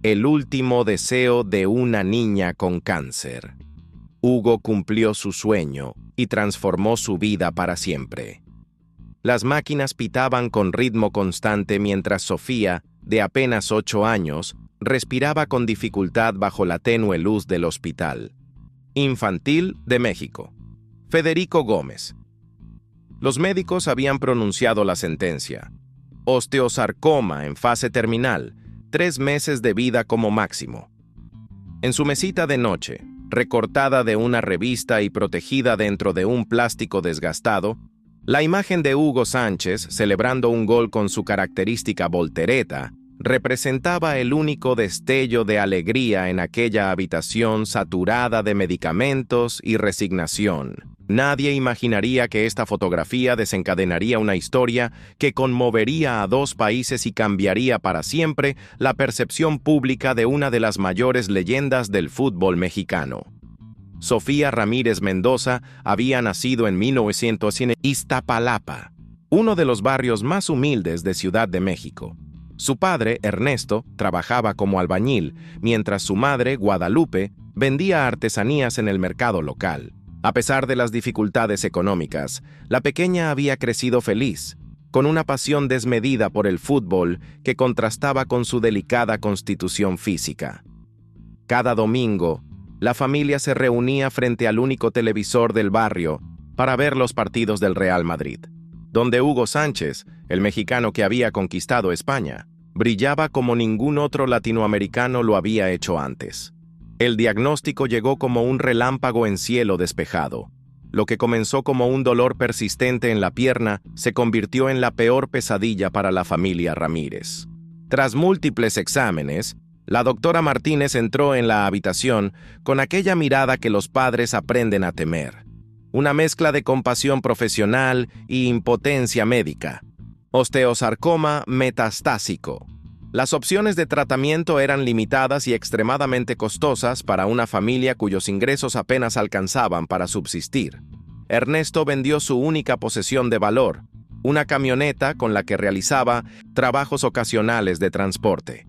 El último deseo de una niña con cáncer. Hugo cumplió su sueño y transformó su vida para siempre. Las máquinas pitaban con ritmo constante mientras Sofía, de apenas 8 años, respiraba con dificultad bajo la tenue luz del hospital. Infantil de México. Federico Gómez. Los médicos habían pronunciado la sentencia. Osteosarcoma en fase terminal, 3 meses de vida como máximo. En su mesita de noche, recortada de una revista y protegida dentro de un plástico desgastado, la imagen de Hugo Sánchez, celebrando un gol con su característica voltereta, representaba el único destello de alegría en aquella habitación saturada de medicamentos y resignación. Nadie imaginaría que esta fotografía desencadenaría una historia que conmovería a 2 países y cambiaría para siempre la percepción pública de una de las mayores leyendas del fútbol mexicano. Sofía Ramírez Mendoza había nacido en 1900 en Iztapalapa, uno de los barrios más humildes de Ciudad de México. Su padre, Ernesto, trabajaba como albañil, mientras su madre, Guadalupe, vendía artesanías en el mercado local. A pesar de las dificultades económicas, la pequeña había crecido feliz, con una pasión desmedida por el fútbol que contrastaba con su delicada constitución física. Cada domingo, la familia se reunía frente al único televisor del barrio para ver los partidos del Real Madrid, donde Hugo Sánchez, el mexicano que había conquistado España, brillaba como ningún otro latinoamericano lo había hecho antes. El diagnóstico llegó como un relámpago en cielo despejado. Lo que comenzó como un dolor persistente en la pierna se convirtió en la peor pesadilla para la familia Ramírez. Tras múltiples exámenes, la doctora Martínez entró en la habitación con aquella mirada que los padres aprenden a temer. Una mezcla de compasión profesional y impotencia médica. Osteosarcoma metastásico. Las opciones de tratamiento eran limitadas y extremadamente costosas para una familia cuyos ingresos apenas alcanzaban para subsistir. Ernesto vendió su única posesión de valor, una camioneta con la que realizaba trabajos ocasionales de transporte.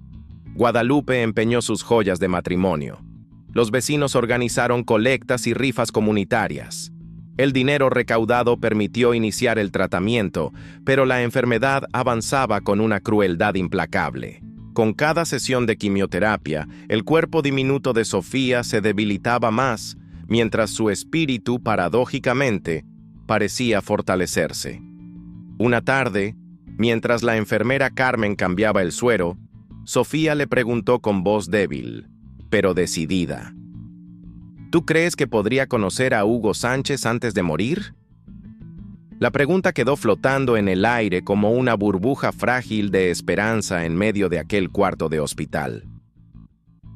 Guadalupe empeñó sus joyas de matrimonio. Los vecinos organizaron colectas y rifas comunitarias. El dinero recaudado permitió iniciar el tratamiento, pero la enfermedad avanzaba con una crueldad implacable. Con cada sesión de quimioterapia, el cuerpo diminuto de Sofía se debilitaba más, mientras su espíritu, paradójicamente, parecía fortalecerse. Una tarde, mientras la enfermera Carmen cambiaba el suero, Sofía le preguntó con voz débil, pero decidida: ¿Tú crees que podría conocer a Hugo Sánchez antes de morir? La pregunta quedó flotando en el aire como una burbuja frágil de esperanza en medio de aquel cuarto de hospital.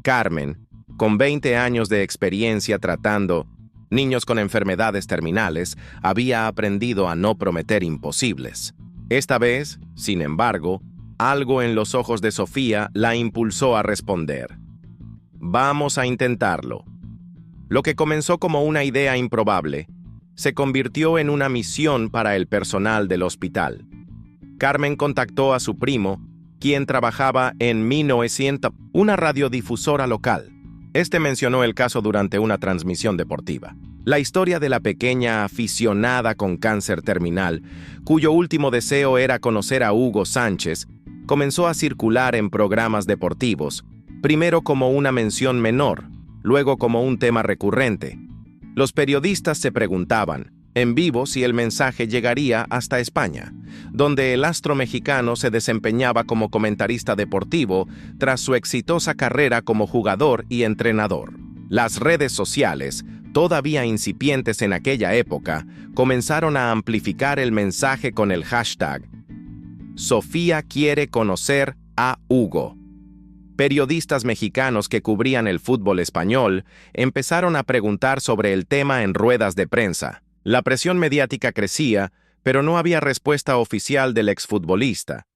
Carmen, con 20 años de experiencia tratando niños con enfermedades terminales, había aprendido a no prometer imposibles. Esta vez, sin embargo, algo en los ojos de Sofía la impulsó a responder: «Vamos a intentarlo». Lo que comenzó como una idea improbable, se convirtió en una misión para el personal del hospital. Carmen contactó a su primo, quien trabajaba en 1900, una radiodifusora local. Este mencionó el caso durante una transmisión deportiva. La historia de la pequeña aficionada con cáncer terminal, cuyo último deseo era conocer a Hugo Sánchez, comenzó a circular en programas deportivos, primero como una mención menor, luego como un tema recurrente. Los periodistas se preguntaban, en vivo, si el mensaje llegaría hasta España, donde el astro mexicano se desempeñaba como comentarista deportivo tras su exitosa carrera como jugador y entrenador. Las redes sociales, todavía incipientes en aquella época, comenzaron a amplificar el mensaje con el hashtag «Sofía quiere conocer a Hugo». Periodistas mexicanos que cubrían el fútbol español empezaron a preguntar sobre el tema en ruedas de prensa. La presión mediática crecía, pero no había respuesta oficial del exfutbolista.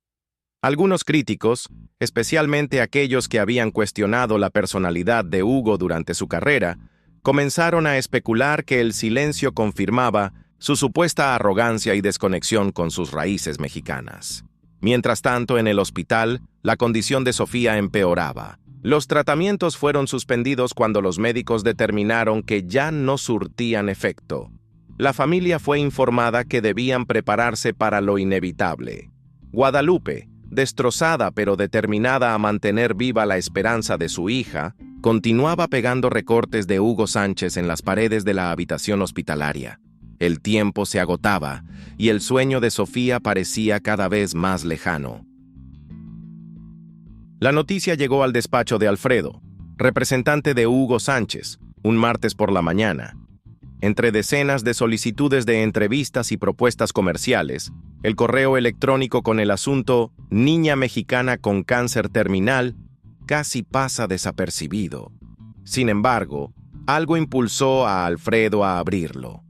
Algunos críticos, especialmente aquellos que habían cuestionado la personalidad de Hugo durante su carrera, comenzaron a especular que el silencio confirmaba su supuesta arrogancia y desconexión con sus raíces mexicanas. Mientras tanto, en el hospital, la condición de Sofía empeoraba. Los tratamientos fueron suspendidos cuando los médicos determinaron que ya no surtían efecto. La familia fue informada que debían prepararse para lo inevitable. Guadalupe, destrozada pero determinada a mantener viva la esperanza de su hija, continuaba pegando recortes de Hugo Sánchez en las paredes de la habitación hospitalaria. El tiempo se agotaba y el sueño de Sofía parecía cada vez más lejano. La noticia llegó al despacho de Alfredo, representante de Hugo Sánchez, un martes por la mañana. Entre decenas de solicitudes de entrevistas y propuestas comerciales, el correo electrónico con el asunto «Niña mexicana con cáncer terminal» casi pasa desapercibido. Sin embargo, algo impulsó a Alfredo a abrirlo.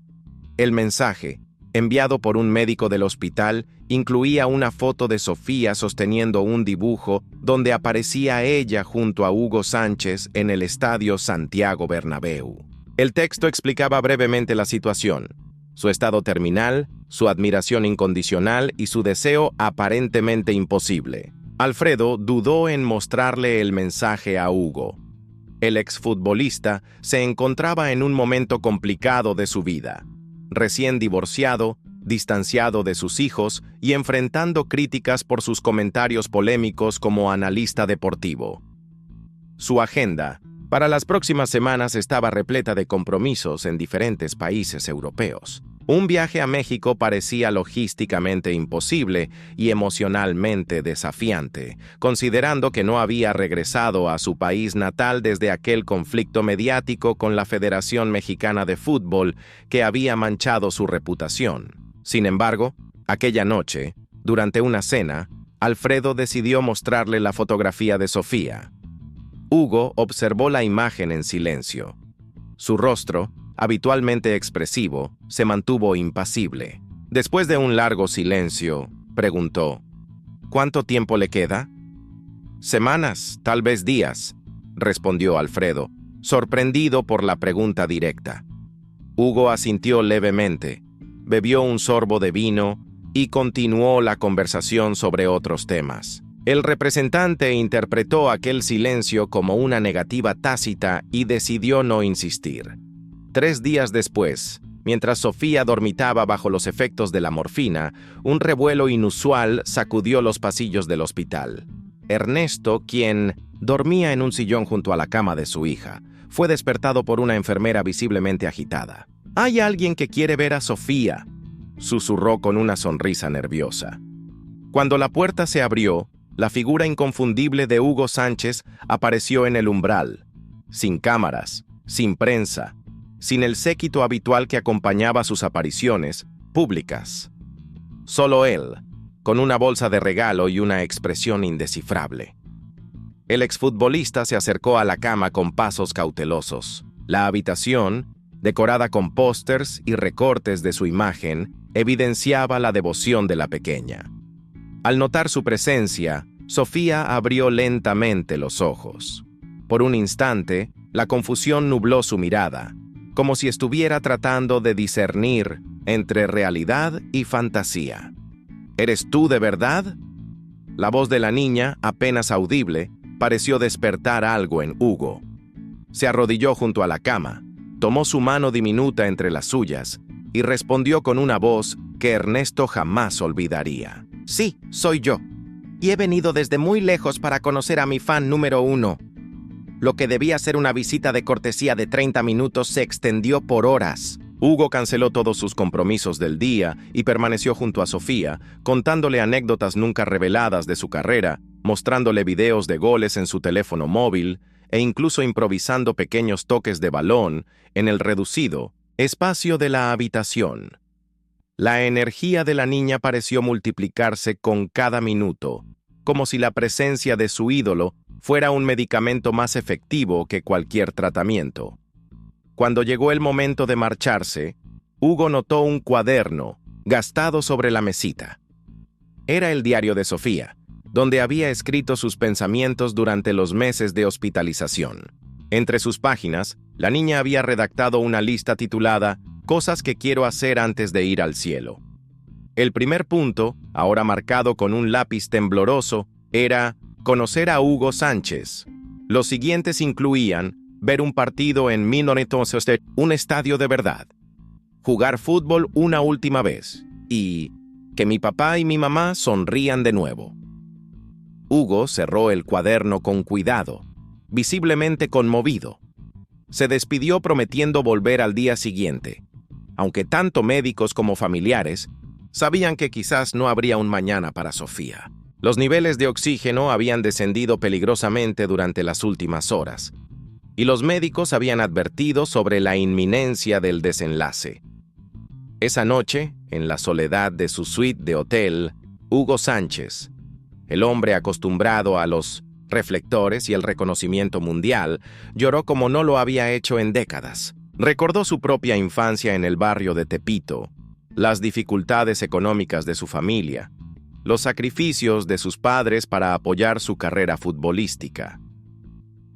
El mensaje, enviado por un médico del hospital, incluía una foto de Sofía sosteniendo un dibujo donde aparecía ella junto a Hugo Sánchez en el estadio Santiago Bernabéu. El texto explicaba brevemente la situación, su estado terminal, su admiración incondicional y su deseo aparentemente imposible. Alfredo dudó en mostrarle el mensaje a Hugo. El exfutbolista se encontraba en un momento complicado de su vida. Recién divorciado, distanciado de sus hijos y enfrentando críticas por sus comentarios polémicos como analista deportivo. Su agenda para las próximas semanas estaba repleta de compromisos en diferentes países europeos. Un viaje a México parecía logísticamente imposible y emocionalmente desafiante, considerando que no había regresado a su país natal desde aquel conflicto mediático con la Federación Mexicana de Fútbol que había manchado su reputación. Sin embargo, aquella noche, durante una cena, Alfredo decidió mostrarle la fotografía de Sofía. Hugo observó la imagen en silencio. Su rostro, habitualmente expresivo, se mantuvo impasible. Después de un largo silencio, preguntó: «¿Cuánto tiempo le queda?» «Semanas, tal vez días», respondió Alfredo, sorprendido por la pregunta directa. Hugo asintió levemente, bebió un sorbo de vino y continuó la conversación sobre otros temas. El representante interpretó aquel silencio como una negativa tácita y decidió no insistir. 3 días después, mientras Sofía dormitaba bajo los efectos de la morfina, un revuelo inusual sacudió los pasillos del hospital. Ernesto, quien dormía en un sillón junto a la cama de su hija, fue despertado por una enfermera visiblemente agitada. «Hay alguien que quiere ver a Sofía», susurró con una sonrisa nerviosa. Cuando la puerta se abrió, la figura inconfundible de Hugo Sánchez apareció en el umbral, sin cámaras, sin prensa, sin el séquito habitual que acompañaba sus apariciones públicas. Solo él, con una bolsa de regalo y una expresión indescifrable. El exfutbolista se acercó a la cama con pasos cautelosos. La habitación, decorada con pósters y recortes de su imagen, evidenciaba la devoción de la pequeña. Al notar su presencia, Sofía abrió lentamente los ojos. Por un instante, la confusión nubló su mirada, como si estuviera tratando de discernir entre realidad y fantasía. «¿Eres tú de verdad?» La voz de la niña, apenas audible, pareció despertar algo en Hugo. Se arrodilló junto a la cama, tomó su mano diminuta entre las suyas y respondió con una voz que Ernesto jamás olvidaría. «Sí, soy yo. Y he venido desde muy lejos para conocer a mi fan número 1. Lo que debía ser una visita de cortesía de 30 minutos se extendió por horas». Hugo canceló todos sus compromisos del día y permaneció junto a Sofía, contándole anécdotas nunca reveladas de su carrera, mostrándole videos de goles en su teléfono móvil e incluso improvisando pequeños toques de balón en el reducido espacio de la habitación. La energía de la niña pareció multiplicarse con cada minuto, como si la presencia de su ídolo fuera un medicamento más efectivo que cualquier tratamiento. Cuando llegó el momento de marcharse, Hugo notó un cuaderno gastado sobre la mesita. Era el diario de Sofía, donde había escrito sus pensamientos durante los meses de hospitalización. Entre sus páginas, la niña había redactado una lista titulada «Cosas que quiero hacer antes de ir al cielo». El primer punto, ahora marcado con un lápiz tembloroso, era conocer a Hugo Sánchez. Los siguientes incluían ver un partido en un estadio de verdad, jugar fútbol una última vez y que mi papá y mi mamá sonrían de nuevo. Hugo cerró el cuaderno con cuidado, visiblemente conmovido. Se despidió prometiendo volver al día siguiente, aunque tanto médicos como familiares sabían que quizás no habría un mañana para Sofía. Los niveles de oxígeno habían descendido peligrosamente durante las últimas horas, y los médicos habían advertido sobre la inminencia del desenlace. Esa noche, en la soledad de su suite de hotel, Hugo Sánchez, el hombre acostumbrado a los reflectores y el reconocimiento mundial, lloró como no lo había hecho en décadas. Recordó su propia infancia en el barrio de Tepito, las dificultades económicas de su familia, los sacrificios de sus padres para apoyar su carrera futbolística.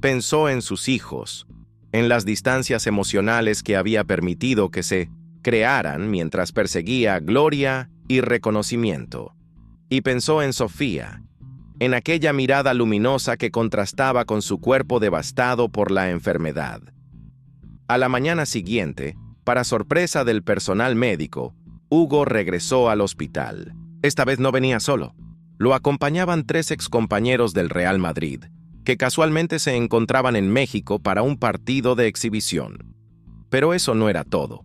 Pensó en sus hijos, en las distancias emocionales que había permitido que se crearan mientras perseguía gloria y reconocimiento. Y pensó en Sofía, en aquella mirada luminosa que contrastaba con su cuerpo devastado por la enfermedad. A la mañana siguiente, para sorpresa del personal médico, Hugo regresó al hospital. Esta vez no venía solo. Lo acompañaban 3 excompañeros del Real Madrid, que casualmente se encontraban en México para un partido de exhibición. Pero eso no era todo.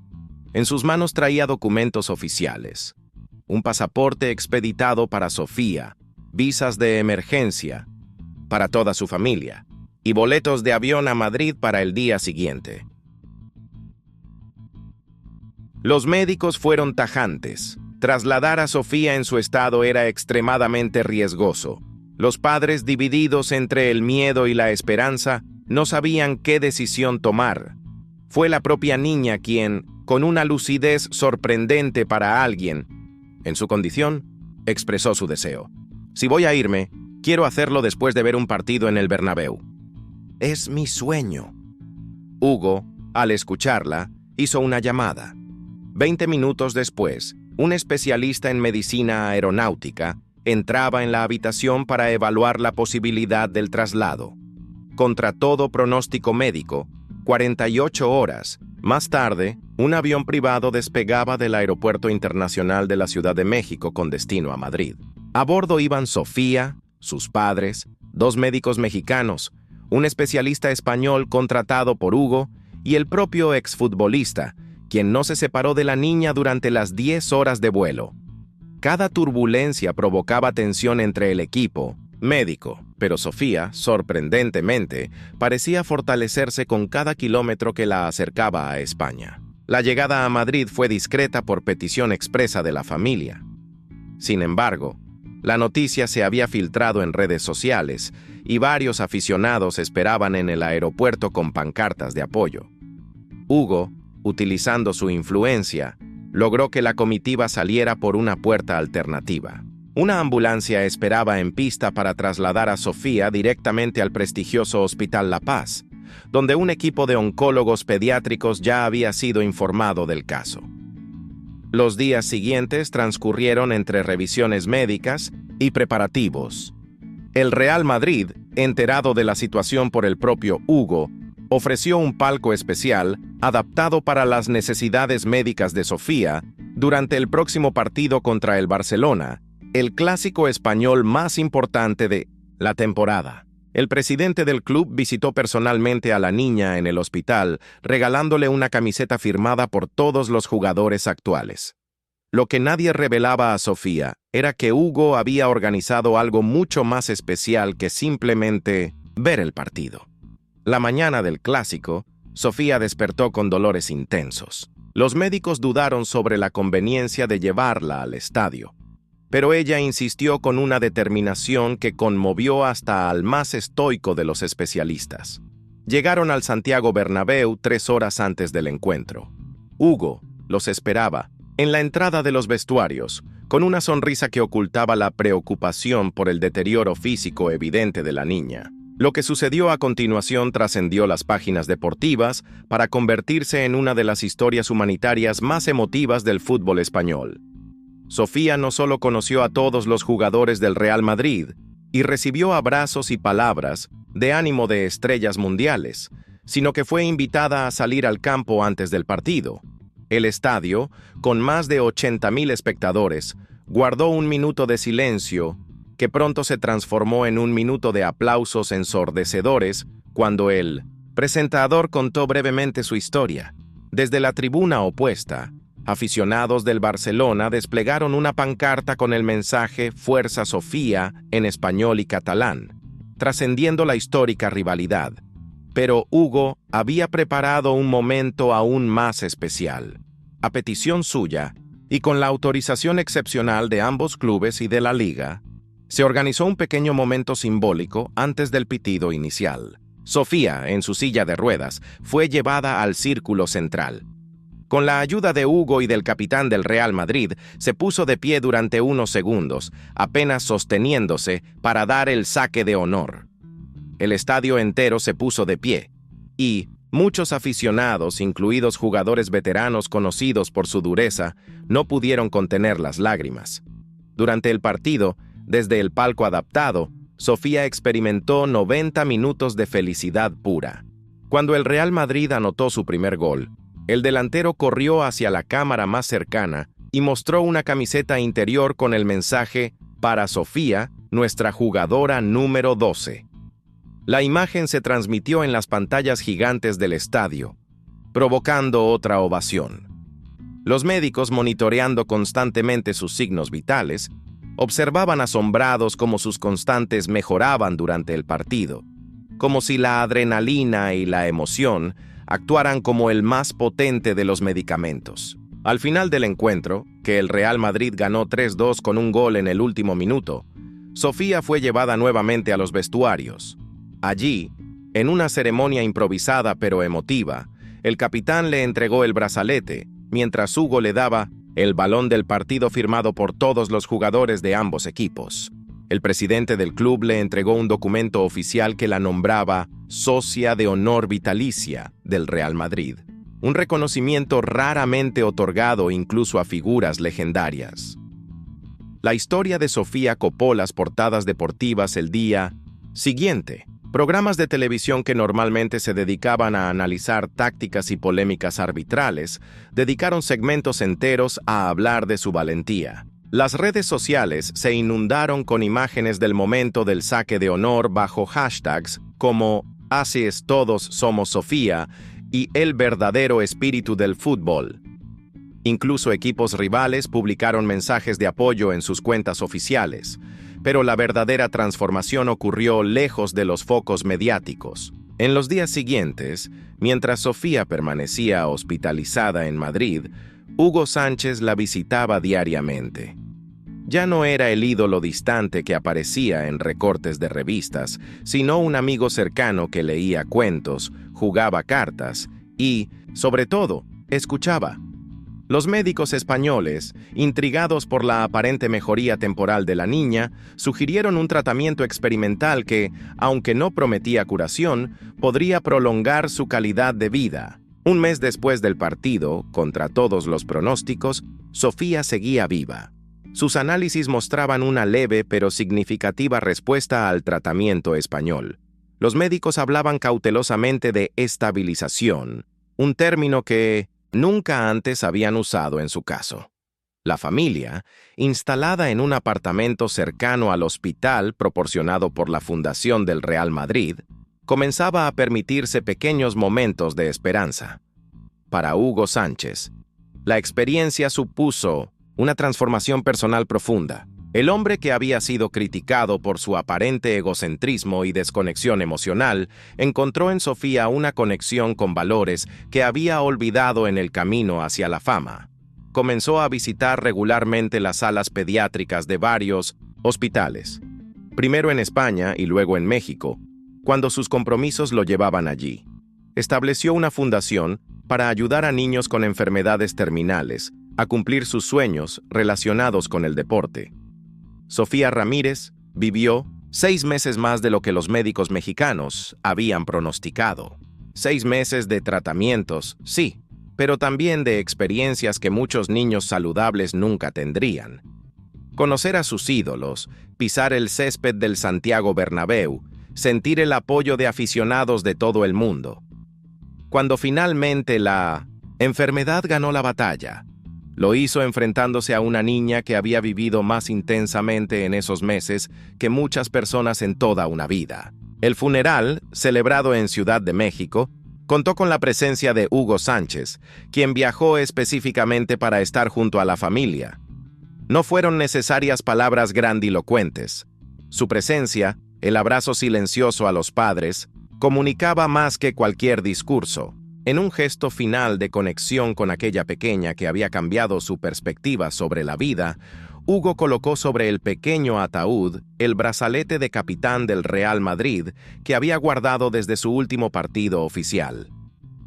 En sus manos traía documentos oficiales, un pasaporte expeditado para Sofía, visas de emergencia para toda su familia y boletos de avión a Madrid para el día siguiente. Los médicos fueron tajantes. Trasladar a Sofía en su estado era extremadamente riesgoso. Los padres, divididos entre el miedo y la esperanza, no sabían qué decisión tomar. Fue la propia niña quien, con una lucidez sorprendente para alguien, en su condición, expresó su deseo. Si voy a irme, quiero hacerlo después de ver un partido en el Bernabéu. Es mi sueño. Hugo, al escucharla, hizo una llamada. 20 minutos después, un especialista en medicina aeronáutica entraba en la habitación para evaluar la posibilidad del traslado. Contra todo pronóstico médico, 48 horas más tarde, un avión privado despegaba del Aeropuerto Internacional de la Ciudad de México con destino a Madrid. A bordo iban Sofía, sus padres, 2 médicos mexicanos, un especialista español contratado por Hugo y el propio exfutbolista, quien no se separó de la niña durante las 10 horas de vuelo. Cada turbulencia provocaba tensión entre el equipo médico, pero Sofía, sorprendentemente, parecía fortalecerse con cada kilómetro que la acercaba a España. La llegada a Madrid fue discreta por petición expresa de la familia. Sin embargo, la noticia se había filtrado en redes sociales y varios aficionados esperaban en el aeropuerto con pancartas de apoyo. Hugo, utilizando su influencia, logró que la comitiva saliera por una puerta alternativa. Una ambulancia esperaba en pista para trasladar a Sofía directamente al prestigioso Hospital La Paz, donde un equipo de oncólogos pediátricos ya había sido informado del caso. Los días siguientes transcurrieron entre revisiones médicas y preparativos. El Real Madrid, enterado de la situación por el propio Hugo, ofreció un palco especial adaptado para las necesidades médicas de Sofía durante el próximo partido contra el Barcelona, el clásico español más importante de la temporada. El presidente del club visitó personalmente a la niña en el hospital, regalándole una camiseta firmada por todos los jugadores actuales. Lo que nadie revelaba a Sofía era que Hugo había organizado algo mucho más especial que simplemente ver el partido. La mañana del clásico, Sofía despertó con dolores intensos. Los médicos dudaron sobre la conveniencia de llevarla al estadio, pero ella insistió con una determinación que conmovió hasta al más estoico de los especialistas. Llegaron al Santiago Bernabéu 3 horas antes del encuentro. Hugo los esperaba en la entrada de los vestuarios, con una sonrisa que ocultaba la preocupación por el deterioro físico evidente de la niña. Lo que sucedió a continuación trascendió las páginas deportivas para convertirse en una de las historias humanitarias más emotivas del fútbol español. Sofía no solo conoció a todos los jugadores del Real Madrid, y recibió abrazos y palabras de ánimo de estrellas mundiales, sino que fue invitada a salir al campo antes del partido. El estadio, con más de 80,000 espectadores, guardó un minuto de silencio que pronto se transformó en un minuto de aplausos ensordecedores cuando el presentador contó brevemente su historia. Desde la tribuna opuesta, aficionados del Barcelona desplegaron una pancarta con el mensaje «Fuerza Sofía» en español y catalán, trascendiendo la histórica rivalidad. Pero Hugo había preparado un momento aún más especial. A petición suya, y con la autorización excepcional de ambos clubes y de la liga, se organizó un pequeño momento simbólico antes del pitido inicial. Sofía, en su silla de ruedas, fue llevada al círculo central. Con la ayuda de Hugo y del capitán del Real Madrid, se puso de pie durante unos segundos, apenas sosteniéndose para dar el saque de honor. El estadio entero se puso de pie, y muchos aficionados, incluidos jugadores veteranos conocidos por su dureza, no pudieron contener las lágrimas. Durante el partido, desde el palco adaptado, Sofía experimentó 90 minutos de felicidad pura. Cuando el Real Madrid anotó su primer gol, el delantero corrió hacia la cámara más cercana y mostró una camiseta interior con el mensaje «Para Sofía, nuestra jugadora número 12». La imagen se transmitió en las pantallas gigantes del estadio, provocando otra ovación. Los médicos, monitoreando constantemente sus signos vitales, observaban asombrados cómo sus constantes mejoraban durante el partido, como si la adrenalina y la emoción actuaran como el más potente de los medicamentos. Al final del encuentro, que el Real Madrid ganó 3-2 con un gol en el último minuto, Sofía fue llevada nuevamente a los vestuarios. Allí, en una ceremonia improvisada pero emotiva, el capitán le entregó el brazalete, mientras Hugo le daba el balón del partido firmado por todos los jugadores de ambos equipos. El presidente del club le entregó un documento oficial que la nombraba Socia de Honor Vitalicia del Real Madrid, un reconocimiento raramente otorgado incluso a figuras legendarias. La historia de Sofía copó las portadas deportivas el día siguiente. Programas de televisión que normalmente se dedicaban a analizar tácticas y polémicas arbitrales, dedicaron segmentos enteros a hablar de su valentía. Las redes sociales se inundaron con imágenes del momento del saque de honor bajo hashtags como «Así es, todos somos Sofía» y «El verdadero espíritu del fútbol». Incluso equipos rivales publicaron mensajes de apoyo en sus cuentas oficiales, pero la verdadera transformación ocurrió lejos de los focos mediáticos. En los días siguientes, mientras Sofía permanecía hospitalizada en Madrid, Hugo Sánchez la visitaba diariamente. Ya no era el ídolo distante que aparecía en recortes de revistas, sino un amigo cercano que leía cuentos, jugaba cartas y, sobre todo, escuchaba. Los médicos españoles, intrigados por la aparente mejoría temporal de la niña, sugirieron un tratamiento experimental que, aunque no prometía curación, podría prolongar su calidad de vida. Un mes después del partido, contra todos los pronósticos, Sofía seguía viva. Sus análisis mostraban una leve pero significativa respuesta al tratamiento español. Los médicos hablaban cautelosamente de estabilización, un término que nunca antes habían usado en su caso. La familia, instalada en un apartamento cercano al hospital proporcionado por la Fundación del Real Madrid, comenzaba a permitirse pequeños momentos de esperanza. Para Hugo Sánchez, la experiencia supuso una transformación personal profunda. El hombre que había sido criticado por su aparente egocentrismo y desconexión emocional, encontró en Sofía una conexión con valores que había olvidado en el camino hacia la fama. Comenzó a visitar regularmente las salas pediátricas de varios hospitales, primero en España y luego en México, cuando sus compromisos lo llevaban allí. Estableció una fundación para ayudar a niños con enfermedades terminales a cumplir sus sueños relacionados con el deporte. Sofía Ramírez vivió 6 meses más de lo que los médicos mexicanos habían pronosticado. 6 meses de tratamientos, sí, pero también de experiencias que muchos niños saludables nunca tendrían. Conocer a sus ídolos, pisar el césped del Santiago Bernabéu, sentir el apoyo de aficionados de todo el mundo. Cuando finalmente la enfermedad ganó la batalla, lo hizo enfrentándose a una niña que había vivido más intensamente en esos meses que muchas personas en toda una vida. El funeral, celebrado en Ciudad de México, contó con la presencia de Hugo Sánchez, quien viajó específicamente para estar junto a la familia. No fueron necesarias palabras grandilocuentes. Su presencia, el abrazo silencioso a los padres, comunicaba más que cualquier discurso. En un gesto final de conexión con aquella pequeña que había cambiado su perspectiva sobre la vida, Hugo colocó sobre el pequeño ataúd el brazalete de capitán del Real Madrid que había guardado desde su último partido oficial.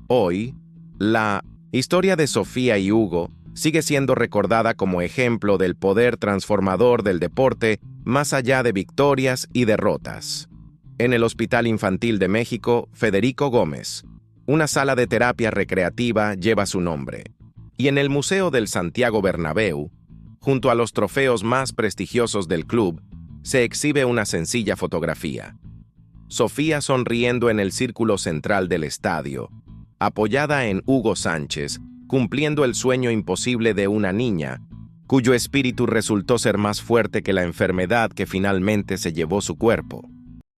Hoy, la historia de Sofía y Hugo sigue siendo recordada como ejemplo del poder transformador del deporte más allá de victorias y derrotas. En el Hospital Infantil de México, Federico Gómez, una sala de terapia recreativa lleva su nombre. Y en el Museo del Santiago Bernabéu, junto a los trofeos más prestigiosos del club, se exhibe una sencilla fotografía. Sofía sonriendo en el círculo central del estadio, apoyada en Hugo Sánchez, cumpliendo el sueño imposible de una niña, cuyo espíritu resultó ser más fuerte que la enfermedad que finalmente se llevó su cuerpo.